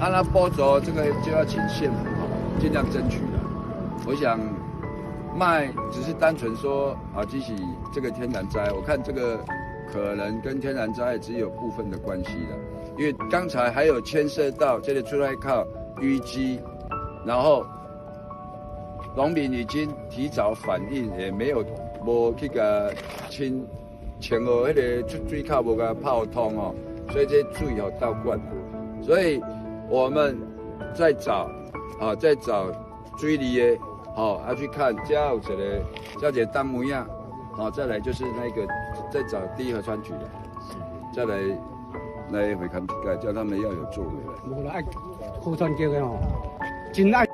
那播走这个就要请县府尽量争取了。我想卖只是单纯说激起这个天然灾，我看这个可能跟天然灾只有部分的关系了，因为刚才还有牵涉到这个出来靠淤积，然后农民已经提早反应，也无去个清前后迄个出水口无个泡通哦，所以这水倒灌了，所以我们在找水利的去看，这有一个单位啊，再来就是那个再找第一河川局的，再来回看叫他们要有作为。无啦，爱河川局的真爱。